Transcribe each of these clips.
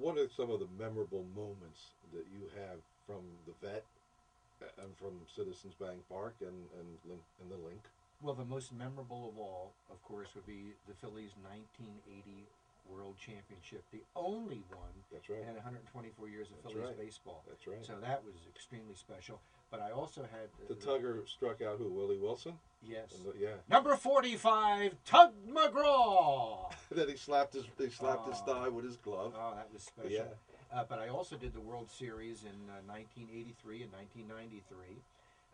what are some of the memorable moments that you have from the vet and from Citizens Bank Park and the link? Well, the most memorable of all, of course, would be the Phillies' 1980 World Championship, the only one That's right. in 124 years of That's Phillies right. baseball. That's right. So that was extremely special. But I also had The Tugger struck out who? Willie Wilson? yes, Yeah. number 45, Tug McGraw. Then he slapped his thigh with his glove. Oh, that was special. Yeah. But I also did the World Series in 1983 and 1993.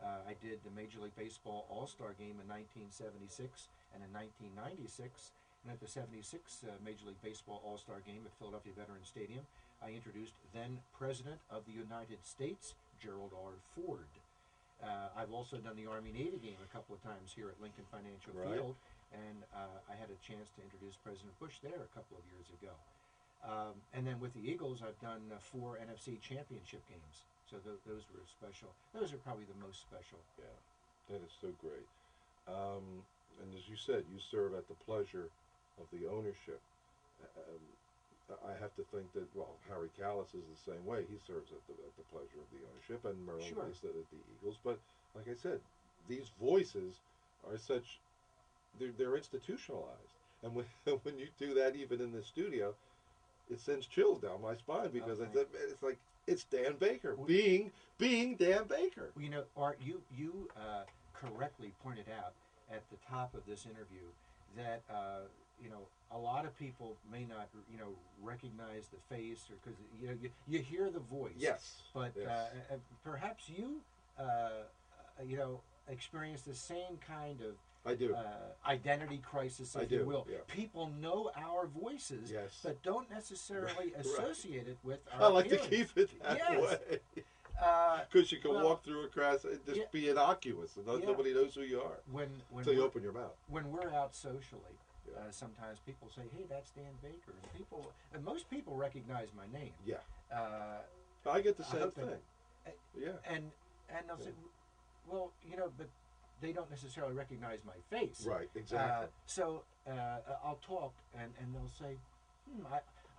I did the Major League Baseball All-Star Game in 1976 and in 1996. And at the 76 Major League Baseball All-Star Game at Philadelphia Veterans Stadium, I introduced then President of the United States, Gerald R. Ford. I've also done the Army-Navy game a couple of times here at Lincoln Financial Right. Field, and I had a chance to introduce President Bush there a couple of years ago. And then with the Eagles, I've done 4 NFC championship games. So those were special. Those are probably the most special. Yeah, that is so great. And as you said, you serve at the pleasure of the ownership. I have to think that, well, Harry Callis is the same way. He serves at the pleasure of the ownership, and Merle Sure. is at the Eagles. But like I said, these voices are such, they're institutionalized. And when, when you do that even in the studio, it sends chills down my spine because Okay. it's like, it's Dan Baker, being Dan Baker. Well, you know, Art, you correctly pointed out at the top of this interview that you know, a lot of people may not, you know, recognize the face, or because you know you hear the voice. Yes. But yes. Perhaps you you know, experience the same kind of I do. Identity crisis, if I do, you will. yeah. People know our voices, Yes. but don't necessarily Right. associate it with our I like appearance. to keep it that Yes. way. Uh, Because you can well, walk through a crowd and just yeah. be innocuous, and Yeah. nobody knows who you are when until you we're- open your mouth. when we're out socially, Yeah. sometimes people say, "Hey, that's Dan Baker," and most people recognize my name. Yeah. Uh, I get the I same hope they- thing. Yeah. and they'll say, Yeah. "Well, you know," but they don't necessarily recognize my face. Right. Exactly. So I'll talk, and they'll say,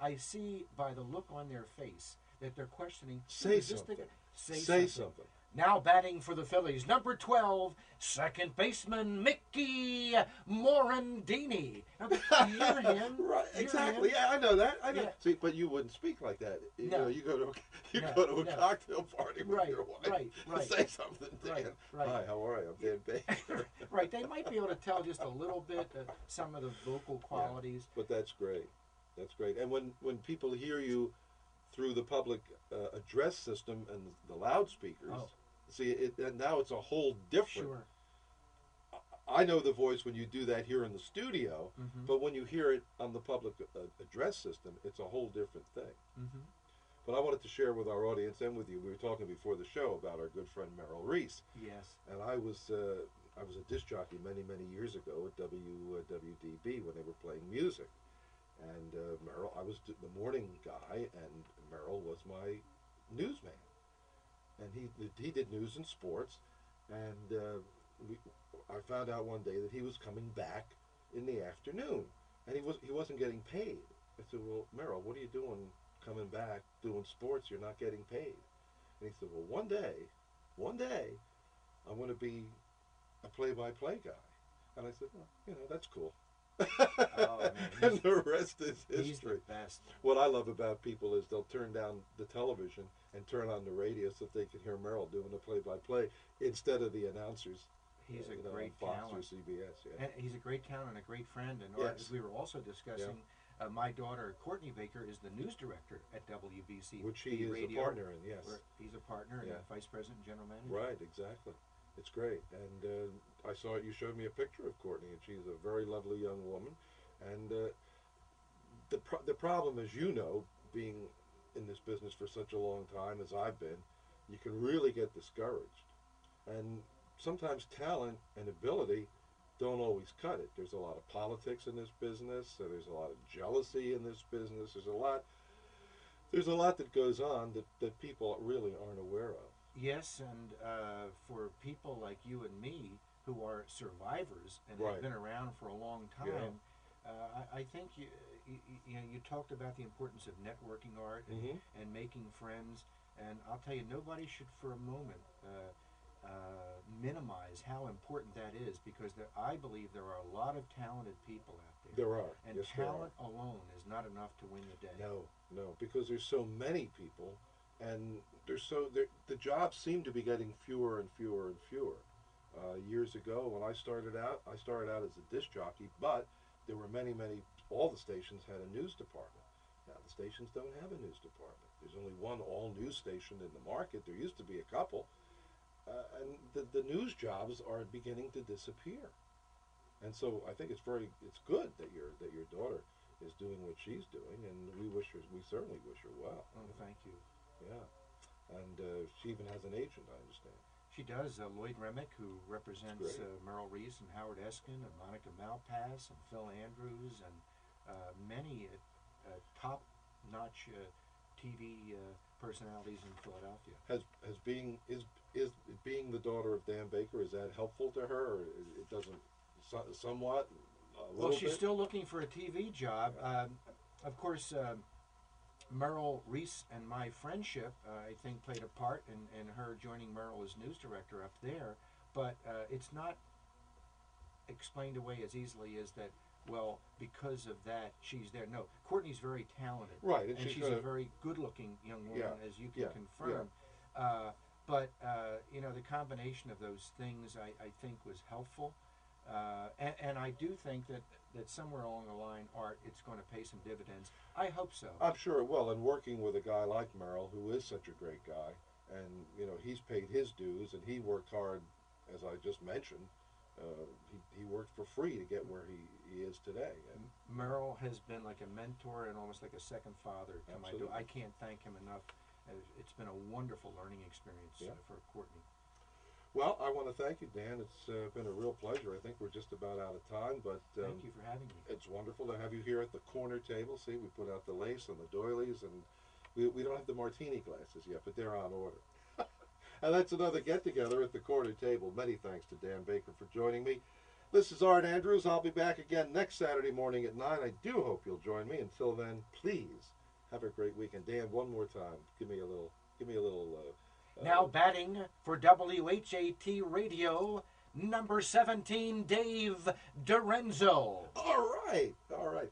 I see by the look on their face that they're questioning. Say "Is this the something. guy?" Say something. Now batting for the Phillies, number 12, second baseman Mickey Morandini. Now, you're him. Right. You're Exactly. him. Yeah, I know that. I know. Yeah. See, but you wouldn't speak like that. You No. know, you go to No, a no. cocktail party with Right, your wife. right. Say something, Dan. Right, right. Hi, how are you? I'm Dan Baker. Right, they might be able to tell just a little bit some of the vocal qualities. But that's great. That's great. And when people hear you through the public address system and the loudspeakers, see it, and now it's a whole different. Sure. I know the voice when you do that here in the studio, Mm-hmm. but when you hear it on the public address system, it's a whole different thing. Mm-hmm. But I wanted to share with our audience and with you. We were talking before the show about our good friend Merrill Reese, Yes. and I was a disc jockey many years ago at WDB when they were playing music. And Merrill, I was the morning guy, and Merrill was my newsman. And he did news and sports, and I found out one day that he was coming back in the afternoon, and he wasn't getting paid. I said, "Well, Merrill, what are you doing coming back doing sports? You're not getting paid." And he said, "Well, one day, I'm going to be a play-by-play guy." And I said, "Well, you know, that's cool." Oh, man, And the rest is He's history. the best. What I love about people is they'll turn down the television and turn on the radio so that they can hear Merrill doing the play-by-play instead of the announcers. He's a you know, great on Fox talent. or CBS. Yeah. And he's a great talent and a great friend. And Yes. we were also discussing my daughter, Courtney Baker, is the news director at WBC. Which he is Radio, a partner in. Yes. where he's a partner and Yeah. vice president and general manager. Right. Exactly. It's great. And I saw it. You showed me a picture of Courtney, and she's a very lovely young woman. And the problem, as you know, being in this business for such a long time as I've been, you can really get discouraged. And sometimes talent and ability don't always cut it. There's a lot of politics in this business, so there's a lot of jealousy in this business. There's a lot that goes on that people really aren't aware of. Yes, and for people like you and me who are survivors and Right. have been around for a long time, I think you know, you talked about the importance of networking, Art, Hmm. and making friends. And I'll tell you, nobody should for a moment minimize how important that is, because I believe there are a lot of talented people out there, There are. and Yes, there are. talent alone is not enough to win the day. No, no, because there's so many people, and the jobs seem to be getting fewer and fewer and fewer. Years ago, when I started out as a disc jockey, but there were all the stations had a news department. Now the stations don't have a news department. There's only one all news station in the market. There used to be a couple, and the news jobs are beginning to disappear. And so I think it's good that your daughter is doing what she's doing, and we certainly wish her well. Oh, thank you. Yeah, and she even has an agent, I understand. She does. Lloyd Remick, who represents Great. Merrill Reese and Howard Eskin and Monica Malpass and Phil Andrews and many top-notch TV personalities in Philadelphia. Has is being the daughter of Dan Baker, is that helpful to her, or it doesn't somewhat a Well, little she's bit? still looking for a TV job. Of course, Merrill Reese and my friendship, I think, played a part in her joining Merrill as news director up there. But it's not explained away as easily as that. Well, because of that, she's there. No, Courtney's very talented, Right, and she's a very good-looking young woman, Yeah, as you can yeah, confirm. But you know, the combination of those things, I think, was helpful. And I do think that somewhere along the line, Art, it's going to pay some dividends. I hope so. I'm sure it will. And working with a guy like Merrill, who is such a great guy, and he's paid his dues, and he worked hard, as I just mentioned. He worked for free to get where he is today. And Merrill has been like a mentor and almost like a second father to my daughter. Absolutely. I can't thank him enough. It's been a wonderful learning experience Yeah. for Courtney. Well, I want to thank you, Dan. It's been a real pleasure. I think we're just about out of time, but Thank you for having me. it's wonderful to have you here at the corner table. See, we put out the lace and the doilies, and we don't have the martini glasses yet, but they're on order. And that's another get-together at the corner table. Many thanks to Dan Baker for joining me. This is Art Andrews. I'll be back again next Saturday morning at 9. I do hope you'll join me. Until then, please have a great weekend. Dan, one more time, give me a little. Now batting for WHAT Radio, number 17, Dave Dorenzo. All right.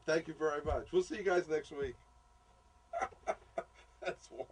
Thank you very much. We'll see you guys next week. That's one.